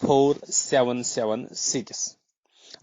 4776।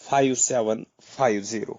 5750।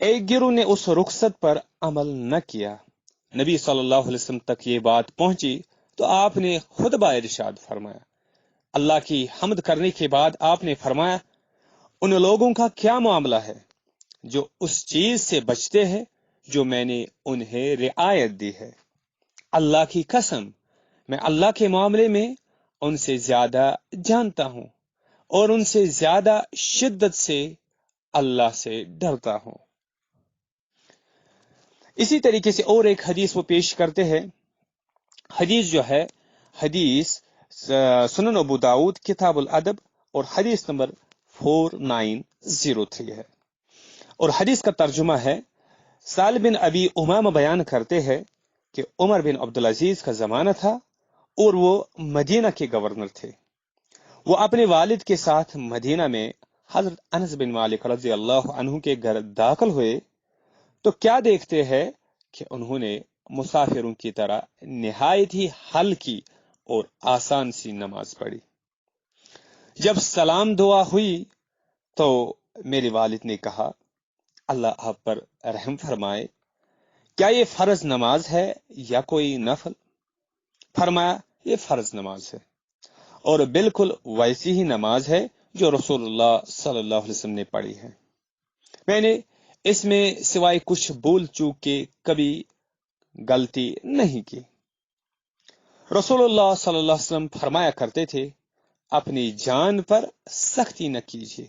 ایک گروہ نے اس رخصت پر عمل نہ کیا، نبی صلی اللہ علیہ وسلم تک یہ بات پہنچی تو آپ نے خطبہ ارشاد فرمایا۔ اللہ کی حمد کرنے کے بعد آپ نے فرمایا، ان لوگوں کا کیا معاملہ ہے جو اس چیز سے بچتے ہیں جو میں نے انہیں رعایت دی ہے۔ اللہ کی قسم، میں اللہ کے معاملے میں ان سے زیادہ جانتا ہوں اور ان سے زیادہ شدت سے اللہ سے ڈرتا ہوں۔ اسی طریقے سے اور ایک حدیث وہ پیش کرتے ہیں۔ حدیث جو ہے، حدیث سنن ابو داؤد کتاب الادب اور حدیث نمبر 4903 ہے، اور حدیث کا ترجمہ ہے، سال بن ابی امامہ بیان کرتے ہیں کہ عمر بن عبدالعزیز کا زمانہ تھا اور وہ مدینہ کے گورنر تھے۔ وہ اپنے والد کے ساتھ مدینہ میں حضرت انس بن مالک رضی اللہ عنہ کے گھر داخل ہوئے تو کیا دیکھتے ہیں کہ انہوں نے مسافروں کی طرح نہایت ہی ہلکی اور آسان سی نماز پڑھی۔ جب سلام دعا ہوئی تو میرے والد نے کہا، اللہ آپ پر رحم فرمائے، کیا یہ فرض نماز ہے یا کوئی نفل؟ فرمایا، یہ فرض نماز ہے، اور بالکل ویسی ہی نماز ہے جو رسول اللہ صلی اللہ علیہ وسلم نے پڑھی ہے۔ میں نے اس میں سوائے کچھ بھول چوک کے کبھی غلطی نہیں کی۔ رسول اللہ صلی اللہ علیہ وسلم فرمایا کرتے تھے، اپنی جان پر سختی نہ کیجیے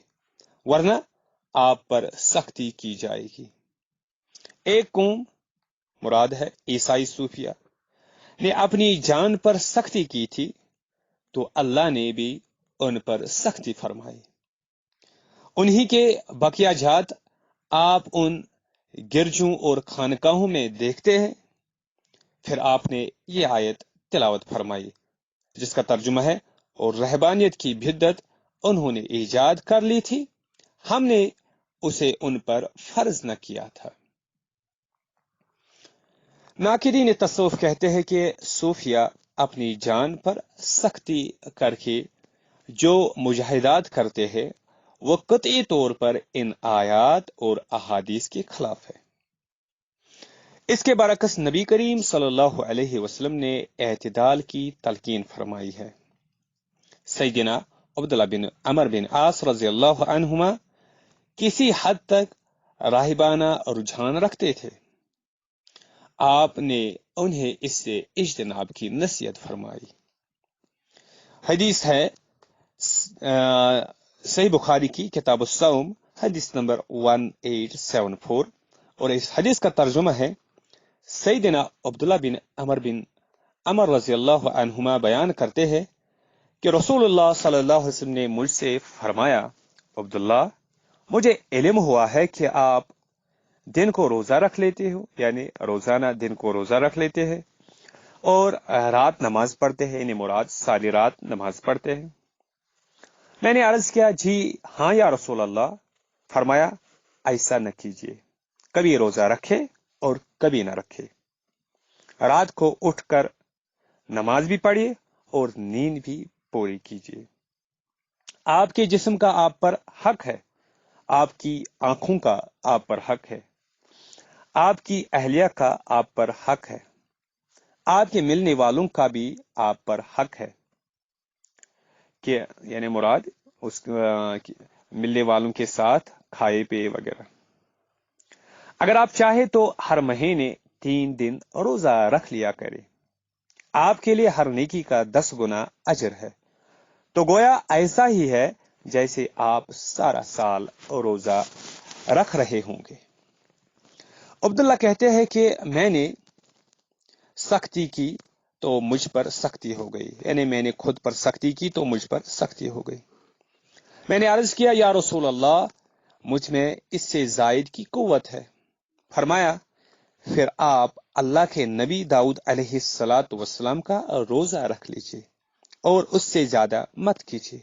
ورنہ آپ پر سختی کی جائے گی۔ ایک قوم، مراد ہے عیسائی صوفیہ، نے اپنی جان پر سختی کی تھی تو اللہ نے بھی ان پر سختی فرمائی۔ انہی کے بقیہ جات آپ ان گرجوں اور خانقاہوں میں دیکھتے ہیں۔ پھر آپ نے یہ آیت تلاوت فرمائی جس کا ترجمہ ہے، اور رہبانیت کی بدعت انہوں نے ایجاد کر لی تھی، ہم نے اسے ان پر فرض نہ کیا تھا۔ ناقدین تصوف کہتے ہیں کہ صوفیہ اپنی جان پر سختی کر کے جو مجاہدات کرتے ہیں وہ قطعی طور پر ان آیات اور احادیث کے خلاف ہے۔ اس کے برعکس نبی کریم صلی اللہ علیہ وسلم نے اعتدال کی تلقین فرمائی ہے۔ سیدنا عبداللہ بن عمر بن عاص رضی اللہ عنہما کسی حد تک راہبانہ رجحان رکھتے تھے، آپ نے انہیں اس سے اجتناب کی نصیحت فرمائی۔ حدیث ہے صحیح بخاری کی کتاب الصوم حدیث نمبر 1874، اور اس حدیث کا ترجمہ ہے، سیدنا عبداللہ بن عمر رضی اللہ عنہما بیان کرتے ہیں کہ رسول اللہ صلی اللہ علیہ وسلم نے مجھ سے فرمایا، عبداللہ، مجھے علم ہوا ہے کہ آپ دن کو روزہ رکھ لیتے ہو، یعنی روزانہ دن کو روزہ رکھ لیتے ہیں اور رات نماز پڑھتے ہیں، یعنی مراد ساری رات نماز پڑھتے ہیں۔ میں نے عرض کیا، جی ہاں یا رسول اللہ۔ فرمایا، ایسا نہ کیجیے، کبھی روزہ رکھے اور کبھی نہ رکھے، رات کو اٹھ کر نماز بھی پڑھیے اور نیند بھی پوری کیجیے۔ آپ کے جسم کا آپ پر حق ہے، آپ کی آنکھوں کا آپ پر حق ہے، آپ کی اہلیہ کا آپ پر حق ہے، آپ کے ملنے والوں کا بھی آپ پر حق ہے، کہ یعنی مراد اس ملنے والوں کے ساتھ کھائے پیے وغیرہ۔ اگر آپ چاہیں تو ہر مہینے 3 دن روزہ رکھ لیا کرے، آپ کے لیے ہر نیکی کا 10 گنا اجر ہے، تو گویا ایسا ہی ہے جیسے آپ سارا سال روزہ رکھ رہے ہوں گے۔ عبداللہ کہتے ہیں کہ میں نے سختی کی تو مجھ پر سختی ہو گئی، یعنی میں نے خود پر سختی کی تو مجھ پر سختی ہو گئی۔ میں نے عرض کیا، یا رسول اللہ، مجھ میں اس سے زائد کی قوت ہے۔ فرمایا، پھر آپ اللہ کے نبی داؤد علیہ السلام کا روزہ رکھ لیجیے اور اس سے زیادہ مت کیجیے۔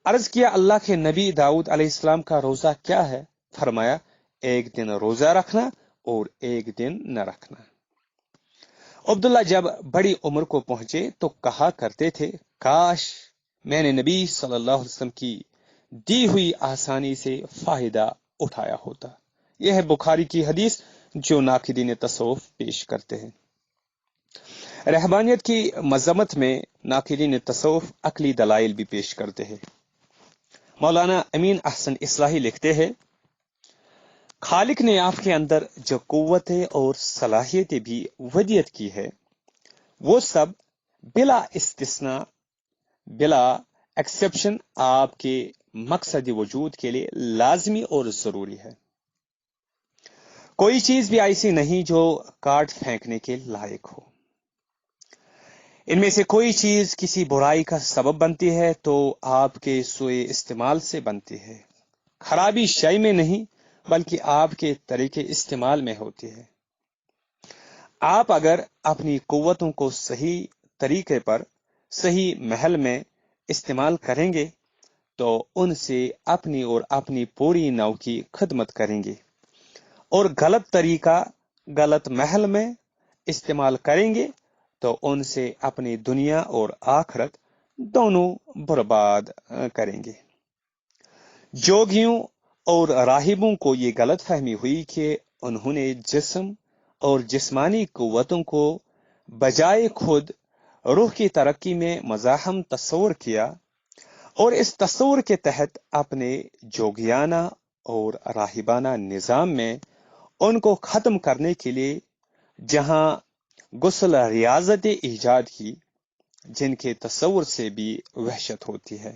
عرض کیا، اللہ کے نبی داؤد علیہ السلام کا روزہ کیا ہے؟ فرمایا، 1 دن روزہ رکھنا اور 1 دن نہ رکھنا۔ عبداللہ جب بڑی عمر کو پہنچے تو کہا کرتے تھے، کاش میں نے نبی صلی اللہ علیہ وسلم کی دی ہوئی آسانی سے فائدہ اٹھایا ہوتا، یہ ہے بخاری کی حدیث جو ناقدین تصوف پیش کرتے ہیں۔ رہبانیت کی مذمت میں ناقدین تصوف عقلی دلائل بھی پیش کرتے ہیں۔ مولانا امین احسن اصلاحی لکھتے ہیں، خالق نے آپ کے اندر جو قوتیں اور صلاحیتیں بھی ودیت کی ہے وہ سب بلا استثناء بلا ایکسیپشن آپ کے مقصد وجود کے لیے لازمی اور ضروری ہے۔ کوئی چیز بھی ایسی نہیں جو کاٹ پھینکنے کے لائق ہو۔ ان میں سے کوئی چیز کسی برائی کا سبب بنتی ہے تو آپ کے سوء استعمال سے بنتی ہے۔ خرابی شے میں نہیں بلکہ آپ کے طریقے استعمال میں ہوتی ہے۔ آپ اگر اپنی قوتوں کو صحیح طریقے پر صحیح محل میں استعمال کریں گے تو ان سے اپنی اور اپنی پوری نو کی خدمت کریں گے، اور غلط طریقہ غلط محل میں استعمال کریں گے تو ان سے اپنی دنیا اور آخرت دونوں برباد کریں گے۔ جوگیوں اور راہبوں کو یہ غلط فہمی ہوئی کہ انہوں نے جسم اور جسمانی قوتوں کو بجائے خود روح کی ترقی میں مزاحم تصور کیا، اور اس تصور کے تحت اپنے جوگیانہ اور راہبانہ نظام میں ان کو ختم کرنے کے لیے جہاں غسل ریاضت ایجاد کی جن کے تصور سے بھی وحشت ہوتی ہے۔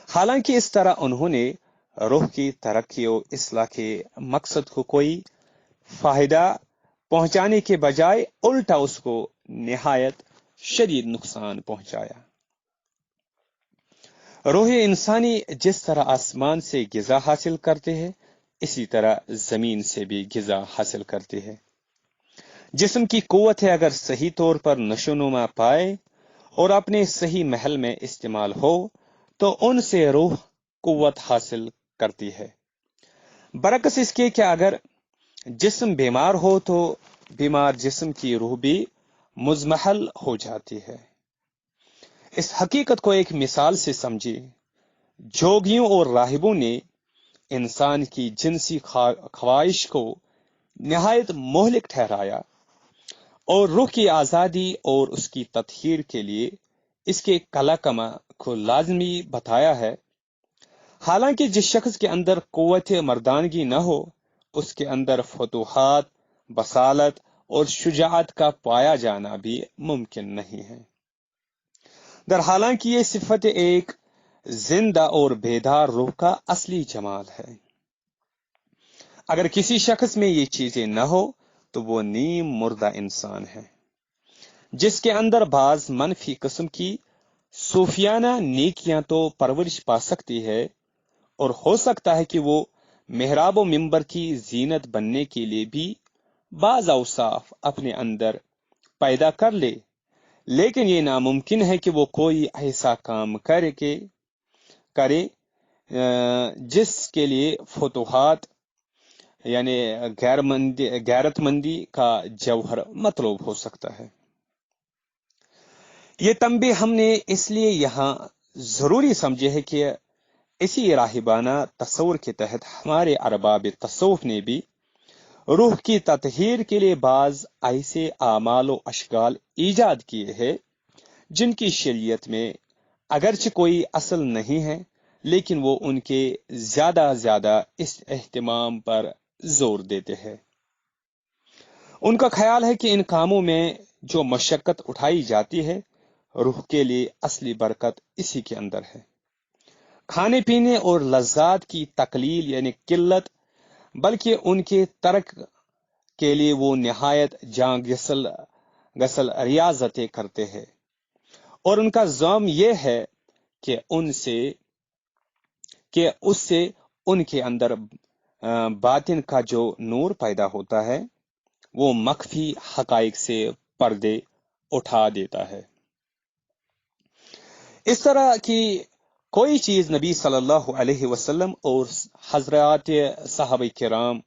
حالانکہ اس طرح انہوں نے روح کی ترقی و اصلاح کے مقصد کو کوئی فائدہ پہنچانے کے بجائے الٹا اس کو نہایت شدید نقصان پہنچایا۔ روح انسانی جس طرح آسمان سے غذا حاصل کرتے ہیں اسی طرح زمین سے بھی غذا حاصل کرتے ہیں۔ جسم کی قوت اگر صحیح طور پر نشو و نما پائے اور اپنے صحیح محل میں استعمال ہو تو ان سے روح قوت حاصل کرتی ہے۔ برعکس اس کے کہ اگر جسم بیمار ہو تو بیمار جسم کی روح بھی مضمحل ہو جاتی ہے۔ اس حقیقت کو ایک مثال سے سمجھے۔ جوگیوں اور راہبوں نے انسان کی جنسی خواہش کو نہایت مہلک ٹھہرایا اور روح کی آزادی اور اس کی تطہیر کے لیے اس کے کلا کما کو لازمی بتایا ہے۔ حالانکہ جس شخص کے اندر قوت مردانگی نہ ہو اس کے اندر فتوحات، بصالت اور شجاعت کا پایا جانا بھی ممکن نہیں ہے۔ در حالانکہ یہ صفت ایک زندہ اور بیدار روح کا اصلی جمال ہے۔ اگر کسی شخص میں یہ چیزیں نہ ہو تو وہ نیم مردہ انسان ہے جس کے اندر بعض منفی قسم کی صوفیانہ نیکیاں تو پرورش پا سکتی ہے، اور ہو سکتا ہے کہ وہ محراب و منبر کی زینت بننے کے لیے بھی بعض اوصاف اپنے اندر پیدا کر لے، لیکن یہ ناممکن ہے کہ وہ کوئی ایسا کام کرے جس کے لیے فتوحات یعنی غیرت مندی کا جوہر مطلوب ہو سکتا ہے۔ یہ تنبیہ ہم نے اس لیے یہاں ضروری سمجھے ہے کہ اسی راہبانہ تصور کے تحت ہمارے ارباب تصوف نے بھی روح کی تطہیر کے لیے بعض ایسے اعمال و اشغال ایجاد کیے ہیں جن کی شریعت میں اگرچہ کوئی اصل نہیں ہے لیکن وہ ان کے زیادہ اس اہتمام پر زور دیتے ہیں۔ ان کا خیال ہے کہ ان کاموں میں جو مشقت اٹھائی جاتی ہے روح کے لیے اصلی برکت اسی کے اندر ہے۔ کھانے پینے اور لذات کی تقلیل یعنی قلت، بلکہ ان کے ترک کے لیے وہ نہایت جاں غسل ریاضتیں کرتے ہیں، اور ان کا زعم یہ ہے کہ اس سے ان کے اندر باطن کا جو نور پیدا ہوتا ہے وہ مخفی حقائق سے پردے اٹھا دیتا ہے۔ اس طرح کی کوئی چیز نبی صلی اللہ علیہ وسلم اور حضرات صحابہ کرام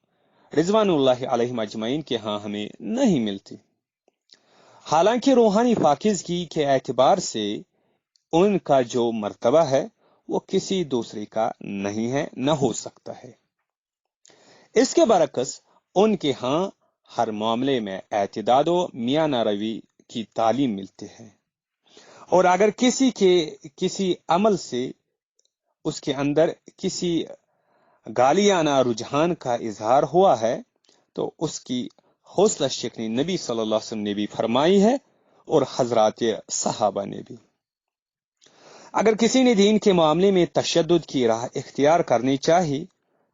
رضوان اللہ علیہم اجمعین کے ہاں ہمیں نہیں ملتی۔ حالانکہ روحانی پاکیزگی کے اعتبار سے ان کا جو مرتبہ ہے وہ کسی دوسرے کا نہیں ہے، نہ ہو سکتا ہے۔ اس کے برعکس ان کے ہاں ہر معاملے میں اعتداد و میانہ روی کی تعلیم ملتی ہے، اور اگر کسی کے کسی عمل سے اس کے اندر کسی غالیانہ رجحان کا اظہار ہوا ہے تو اس کی حوصلہ شکنی نبی صلی اللہ علیہ وسلم نے بھی فرمائی ہے، اور حضرات صحابہ نے بھی۔ اگر کسی نے دین کے معاملے میں تشدد کی راہ اختیار کرنی چاہی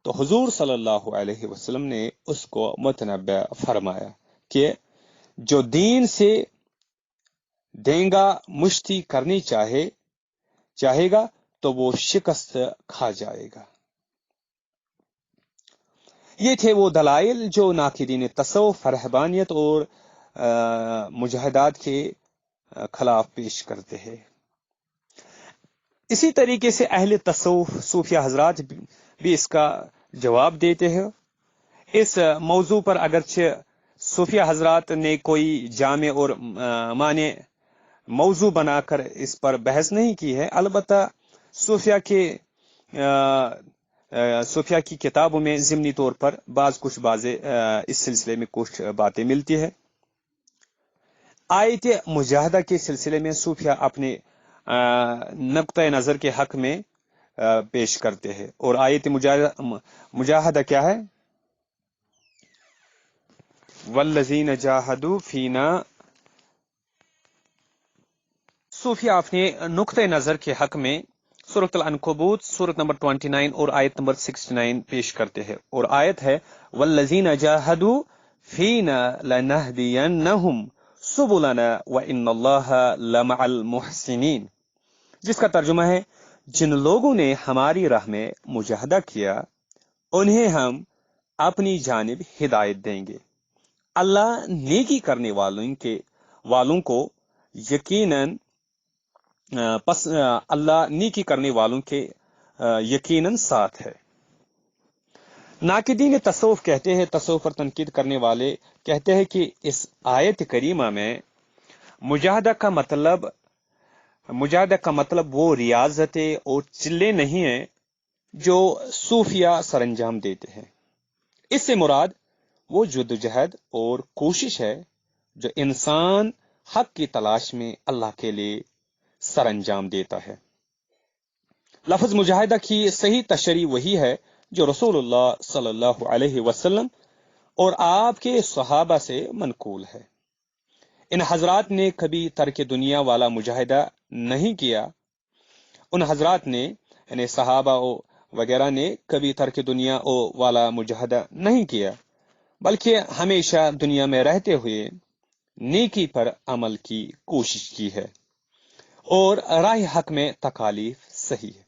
تو حضور صلی اللہ علیہ وسلم نے اس کو متنبہ فرمایا کہ جو دین سے دینگا مشتی کرنی چاہے گا تو وہ شکست کھا جائے گا۔ یہ تھے وہ دلائل جو ناقدین تصوف رہبانیت اور مجاہدات کے خلاف پیش کرتے ہیں۔ اسی طریقے سے اہل تصوف صوفیہ حضرات بھی اس کا جواب دیتے ہیں۔ اس موضوع پر اگرچہ صوفیہ حضرات نے کوئی جامع اور معنی موضوع بنا کر اس پر بحث نہیں کی ہے، البتہ صوفیہ کی کتابوں میں ضمنی طور پر کچھ اس سلسلے میں کچھ باتیں ملتی ہے۔ آیت مجاہدہ کے سلسلے میں صوفیہ اپنے نقطۂ نظر کے حق میں پیش کرتے ہیں، اور آیت مجاہدہ کیا ہے؟ والذین جاہدوا فینا۔ صوفیہ اپنے نقطۂ نظر کے حق میں سورۃ العنکبوت سورت نمبر 29 اور آیت نمبر 69 پیش کرتے ہیں، اور آیت ہے والذین جاہدوا فینا لنہدینہم سبلنا وان اللہ لمع المحسنین، جس کا ترجمہ ہے جن لوگوں نے ہماری راہ میں مجاہدہ کیا انہیں ہم اپنی جانب ہدایت دیں گے، اللہ نیکی کرنے والوں کو یقیناً اللہ نیکی کرنے والوں کے یقیناً ساتھ ہے۔ ناقدین تصوف کہتے ہیں، تصوف پر تنقید کرنے والے کہتے ہیں کہ اس آیت کریمہ میں مجاہدہ کا مطلب وہ ریاضتیں اور چلے نہیں ہیں جو صوفیہ سر انجام دیتے ہیں۔ اس سے مراد وہ جدوجہد اور کوشش ہے جو انسان حق کی تلاش میں اللہ کے لیے سر انجام دیتا ہے۔ لفظ مجاہدہ کی صحیح تشریح وہی ہے جو رسول اللہ صلی اللہ علیہ وسلم اور آپ کے صحابہ سے منقول ہے۔ ان حضرات نے کبھی ترک دنیا والا مجاہدہ نہیں کیا، ان حضرات نے یعنی صحابہ وغیرہ نے کبھی ترک دنیا والا مجاہدہ نہیں کیا، بلکہ ہمیشہ دنیا میں رہتے ہوئے نیکی پر عمل کی کوشش کی ہے اور راہ حق میں تکالیف سہی ہے۔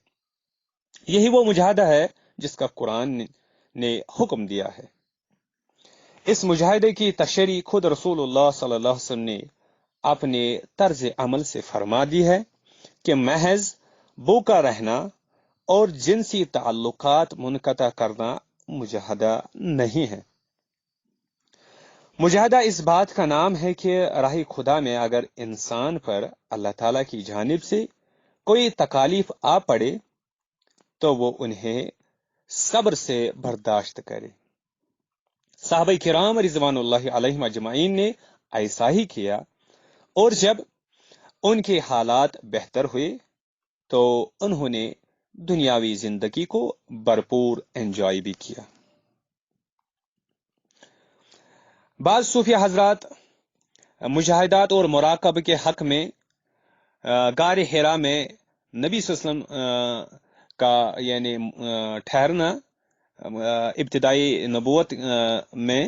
یہی وہ مجاہدہ ہے جس کا قرآن نے حکم دیا ہے۔ اس مجاہدے کی تشریح خود رسول اللہ صلی اللہ علیہ وسلم نے اپنے طرز عمل سے فرما دی ہے کہ محض بھوکا رہنا اور جنسی تعلقات منقطع کرنا مجاہدہ نہیں ہے۔ مجاہدہ اس بات کا نام ہے کہ راہ خدا میں اگر انسان پر اللہ تعالی کی جانب سے کوئی تکالیف آ پڑے تو وہ انہیں صبر سے برداشت کرے۔ صحابہ کرام رضوان اللہ علیہم اجمعین نے ایسا ہی کیا، اور جب ان کے حالات بہتر ہوئے تو انہوں نے دنیاوی زندگی کو بھرپور انجوائے بھی کیا۔ بعض صوفیہ حضرات مجاہدات اور مراقبہ کے حق میں غار حرا میں نبی صلی اللہ علیہ وسلم کا یعنی ٹھہرنا ابتدائی نبوت میں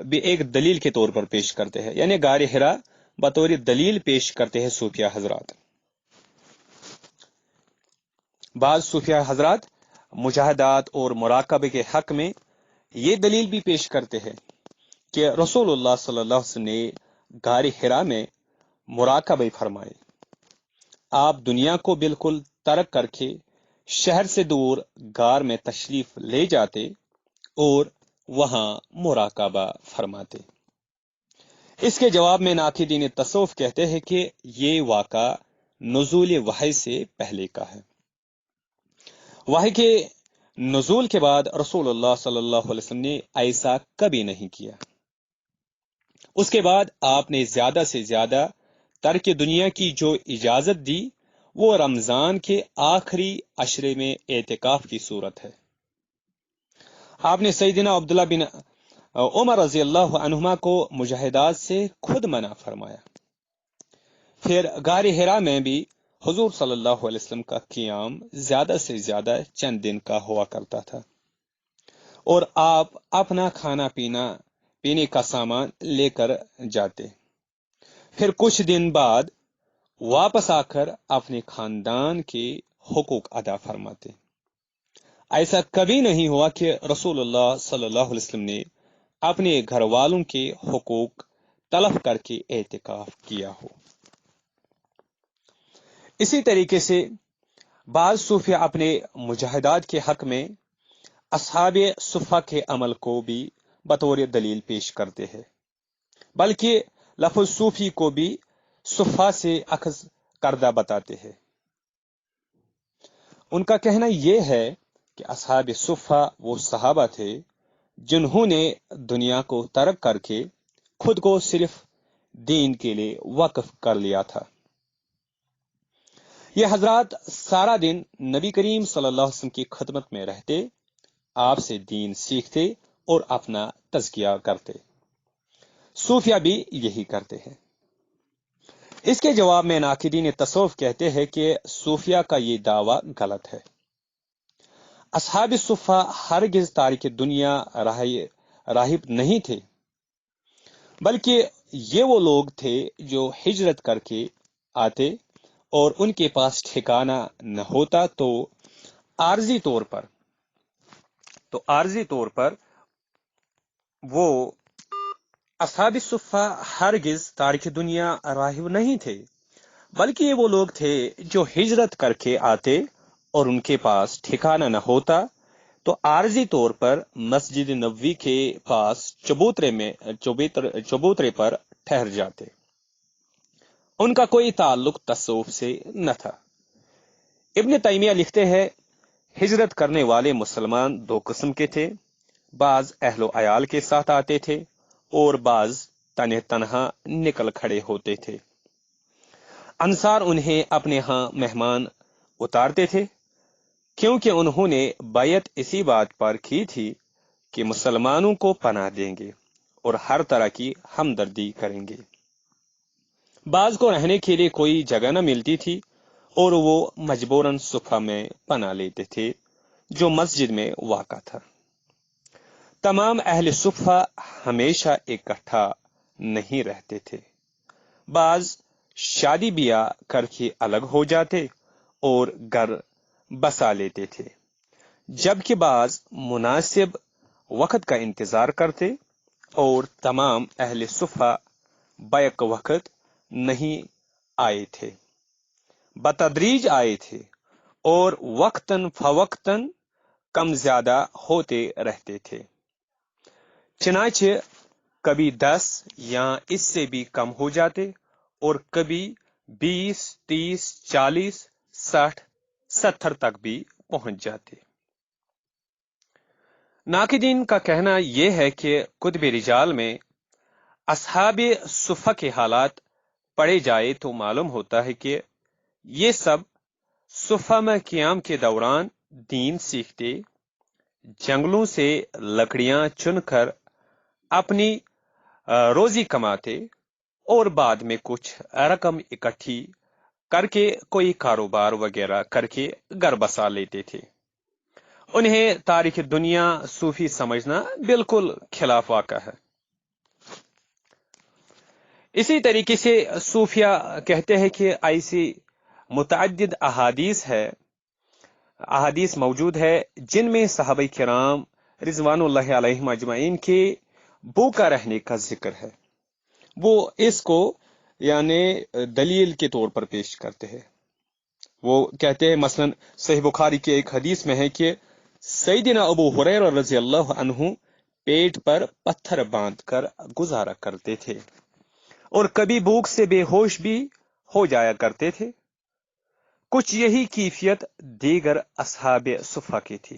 بھی ایک دلیل کے طور پر پیش کرتے ہیں، یعنی غار حرا بطور دلیل پیش کرتے ہیں صوفیہ حضرات۔ بعض صوفیہ حضرات مجاہدات اور مراقبہ کے حق میں یہ دلیل بھی پیش کرتے ہیں کہ رسول اللہ صلی اللہ علیہ وسلم نے غار حرا میں مراقبہ فرمائے۔ آپ دنیا کو بالکل ترک کر کے شہر سے دور غار میں تشریف لے جاتے اور وہاں مراقبہ فرماتے۔ اس کے جواب میں ناقدین تصوف کہتے ہیں کہ یہ واقعہ نزول وحی سے پہلے کا ہے۔ وحی کے نزول کے بعد رسول اللہ صلی اللہ علیہ وسلم نے ایسا کبھی نہیں کیا۔ اس کے بعد آپ نے زیادہ سے زیادہ ترک دنیا کی جو اجازت دی وہ رمضان کے آخری عشرے میں اعتکاف کی صورت ہے۔ آپ نے سیدنا عبداللہ بن عمر رضی اللہ عنہما کو مجاہدات سے خود منع فرمایا۔ پھر غار حرا میں بھی حضور صلی اللہ علیہ وسلم کا قیام زیادہ سے زیادہ چند دن کا ہوا کرتا تھا، اور آپ اپنا کھانا پینے کا سامان لے کر جاتے، پھر کچھ دن بعد واپس آ کر اپنے خاندان کے حقوق ادا فرماتے۔ ایسا کبھی نہیں ہوا کہ رسول اللہ صلی اللہ علیہ وسلم نے اپنے گھر والوں کے حقوق تلف کر کے اعتکاف کیا ہو۔ اسی طریقے سے بعض صوفیہ اپنے مجاہدات کے حق میں اصحاب صفہ کے عمل کو بھی بطور دلیل پیش کرتے ہیں، بلکہ لفظ صوفی کو بھی صفہ سے اخذ کردہ بتاتے ہیں۔ ان کا کہنا یہ ہے کہ اصحاب صفہ وہ صحابہ تھے جنہوں نے دنیا کو ترک کر کے خود کو صرف دین کے لیے وقف کر لیا تھا۔ یہ حضرات سارا دن نبی کریم صلی اللہ علیہ وسلم کی خدمت میں رہتے، آپ سے دین سیکھتے اور اپنا تزکیہ کرتے۔ صوفیہ بھی یہی کرتے ہیں۔ اس کے جواب میں ناقدین تصوف کہتے ہیں کہ صوفیہ کا یہ دعویٰ غلط ہے۔ اصحاب صفہ ہرگز تارک دنیا راہب نہیں تھے، بلکہ یہ وہ لوگ تھے جو ہجرت کر کے آتے اور ان کے پاس ٹھکانہ نہ ہوتا تو عارضی طور پر وہ اصحاب صفہ ہرگز تارک دنیا راہب نہیں تھے، بلکہ یہ وہ لوگ تھے جو ہجرت کر کے آتے اور ان کے پاس ٹھکانہ نہ ہوتا تو عارضی طور پر مسجد نبوی کے پاس چبوترے پر ٹھہر جاتے۔ ان کا کوئی تعلق تصوف سے نہ تھا۔ ابن تیمیہ لکھتے ہیں، ہجرت کرنے والے مسلمان دو قسم کے تھے، بعض اہل و عیال کے ساتھ آتے تھے اور بعض تنہا نکل کھڑے ہوتے تھے۔ انصار انہیں اپنے ہاں مہمان اتارتے تھے، کیونکہ انہوں نے بیعت اسی بات پر کی تھی کہ مسلمانوں کو پناہ دیں گے اور ہر طرح کی ہمدردی کریں گے۔ بعض کو رہنے کے لیے کوئی جگہ نہ ملتی تھی اور وہ مجبوراً صفہ میں پناہ لیتے تھے جو مسجد میں واقع تھا۔ تمام اہل صفہ ہمیشہ اکٹھا نہیں رہتے تھے، بعض شادی بیاہ کر کے الگ ہو جاتے اور گھر بسا لیتے تھے، جبکہ بعض مناسب وقت کا انتظار کرتے اور تمام اہل صفہ بیک وقت نہیں آئے تھے، بتدریج آئے تھے اور وقتاً فوقتاً کم زیادہ ہوتے رہتے تھے، چنانچہ کبھی 10 یا اس سے بھی کم ہو جاتے اور کبھی 20 30 40 60 70 تک بھی پہنچ جاتے۔ ناقدین کا کہنا یہ ہے کہ کتب رجال میں اصحاب صفہ کے حالات پڑھے جائے تو معلوم ہوتا ہے کہ یہ سب صفہ میں قیام کے دوران دین سیکھتے، جنگلوں سے لکڑیاں چن کر اپنی روزی کماتے اور بعد میں کچھ رقم اکٹھی کر کے کوئی کاروبار وغیرہ کر کے گھر بسا لیتے تھے۔ انہیں تاریخ دنیا صوفی سمجھنا بالکل خلاف واقع ہے۔ اسی طریقے سے صوفیہ کہتے ہیں کہ ایسی متعدد احادیث موجود ہے جن میں صحابہ کرام رضوان اللہ علیہم اجمعین کے بھوکا رہنے کا ذکر ہے۔ وہ اس کو یعنی دلیل کے طور پر پیش کرتے ہیں۔ وہ کہتے ہیں مثلا صحیح بخاری کے ایک حدیث میں ہے کہ سیدنا ابو ہریرہ رضی اللہ عنہ پیٹ پر پتھر باندھ کر گزارا کرتے تھے اور کبھی بھوک سے بے ہوش بھی ہو جایا کرتے تھے۔ کچھ یہی کیفیت دیگر اصحاب صفہ کی تھی۔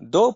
2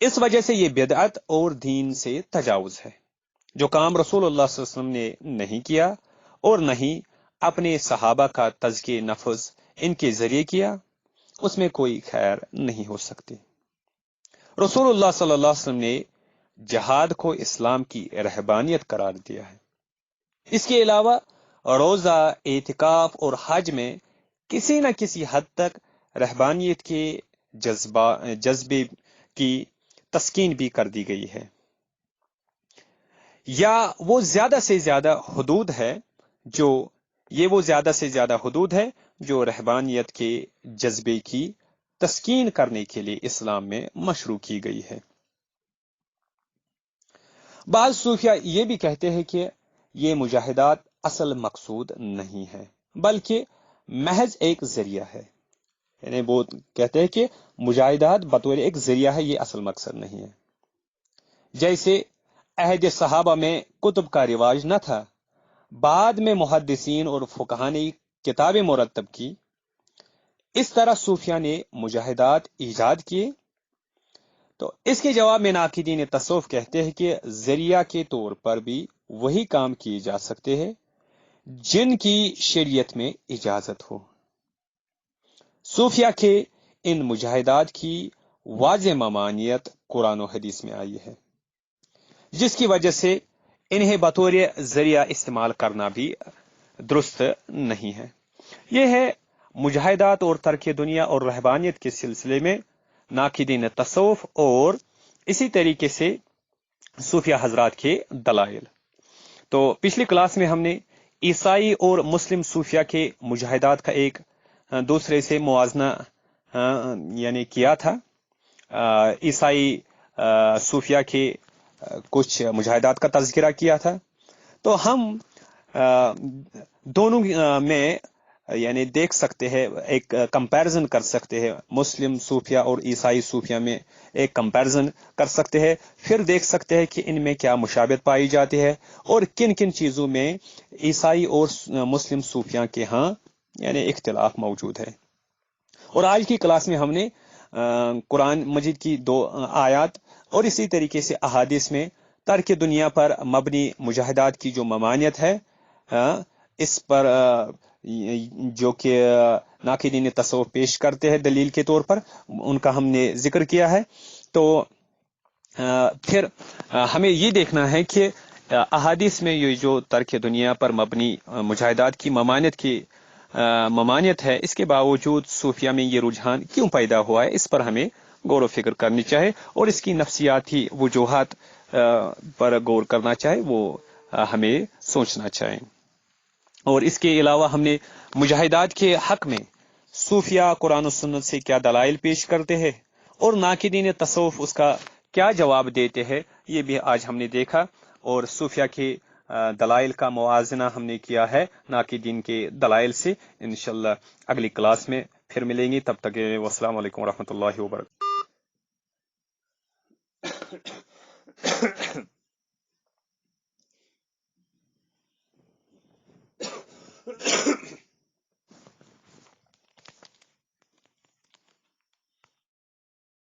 اس وجہ سے یہ بدعت اور دین سے تجاوز ہے۔ جو کام رسول اللہ صلی اللہ علیہ وسلم نے نہیں کیا اور نہیں اپنے صحابہ کا تزکیہ نفس ان کے ذریعے کیا، اس میں کوئی خیر نہیں ہو سکتی۔ رسول اللہ صلی اللہ علیہ وسلم نے جہاد کو اسلام کی رہبانیت قرار دیا ہے۔ اس کے علاوہ روزہ، اعتکاف اور حج میں کسی نہ کسی حد تک رہبانیت کے جذبے کی تسکین بھی کر دی گئی ہے، یا وہ زیادہ سے زیادہ حدود ہے جو رہبانیت کے جذبے کی تسکین کرنے کے لیے اسلام میں مشروع کی گئی ہے۔ بعض صوفیہ یہ بھی کہتے ہیں کہ یہ مجاہدات اصل مقصود نہیں ہے بلکہ محض ایک ذریعہ ہے، یعنی وہ کہتے ہیں کہ مجاہدات بطور ایک ذریعہ ہے، یہ اصل مقصد نہیں ہے۔ جیسے عہد صحابہ میں کتب کا رواج نہ تھا، بعد میں محدثین اور فقہاء نے کتابیں مرتب کی، اس طرح صوفیہ نے مجاہدات ایجاد کیے۔ تو اس کے جواب میں ناقدین تصوف کہتے ہیں کہ ذریعہ کے طور پر بھی وہی کام کیے جا سکتے ہیں جن کی شریعت میں اجازت ہو۔ صوفیہ کے ان مجاہدات کی واضح ممانعت قرآن و حدیث میں آئی ہے، جس کی وجہ سے انہیں بطور ذریعہ استعمال کرنا بھی درست نہیں ہے۔ یہ ہے مجاہدات اور ترک دنیا اور رہبانیت کے سلسلے میں ناقدین تصوف اور اسی طریقے سے صوفیہ حضرات کے دلائل۔ تو پچھلی کلاس میں ہم نے عیسائی اور مسلم صوفیہ کے مجاہدات کا ایک دوسرے سے موازنہ یعنی کیا تھا۔ عیسائی صوفیہ کے کچھ مجاہدات کا تذکرہ کیا تھا، تو ہم دونوں میں یعنی دیکھ سکتے ہیں، ایک کمپیرزن کر سکتے ہیں، مسلم صوفیہ اور عیسائی صوفیہ میں ایک کمپیرزن کر سکتے ہیں، پھر دیکھ سکتے ہیں کہ ان میں کیا مشابہت پائی جاتی ہے اور کن کن چیزوں میں عیسائی اور مسلم صوفیہ کے ہاں یعنی اختلاف موجود ہے۔ اور آج کی کلاس میں ہم نے قرآن مجید کی 2 آیات اور اسی طریقے سے احادیث میں ترک دنیا پر مبنی مجاہدات کی جو ممانعت ہے، اس پر جو کہ ناقدین تصوف پیش کرتے ہیں دلیل کے طور پر، ان کا ہم نے ذکر کیا ہے۔ تو پھر ہمیں یہ دیکھنا ہے کہ احادیث میں یہ جو ترک دنیا پر مبنی مجاہدات کی ممانعت ہے، اس کے باوجود صوفیہ میں یہ رجحان کیوں پیدا ہوا ہے، اس پر ہمیں غور و فکر کرنی چاہے اور اس کی نفسیاتی وجوہات پر غور کرنا چاہے، وہ ہمیں سوچنا چاہیے۔ اور اس کے علاوہ ہم نے مجاہدات کے حق میں صوفیہ قرآن و سنت سے کیا دلائل پیش کرتے ہیں اور ناقدین تصوف اس کا کیا جواب دیتے ہیں، یہ بھی آج ہم نے دیکھا، اور صوفیہ کے دلائل کا موازنہ ہم نے کیا ہے ناقدین کے دلائل سے۔ انشاءاللہ اگلی کلاس میں پھر ملیں گے، تب تک والسلام علیکم ورحمۃ اللہ وبرکاتہ۔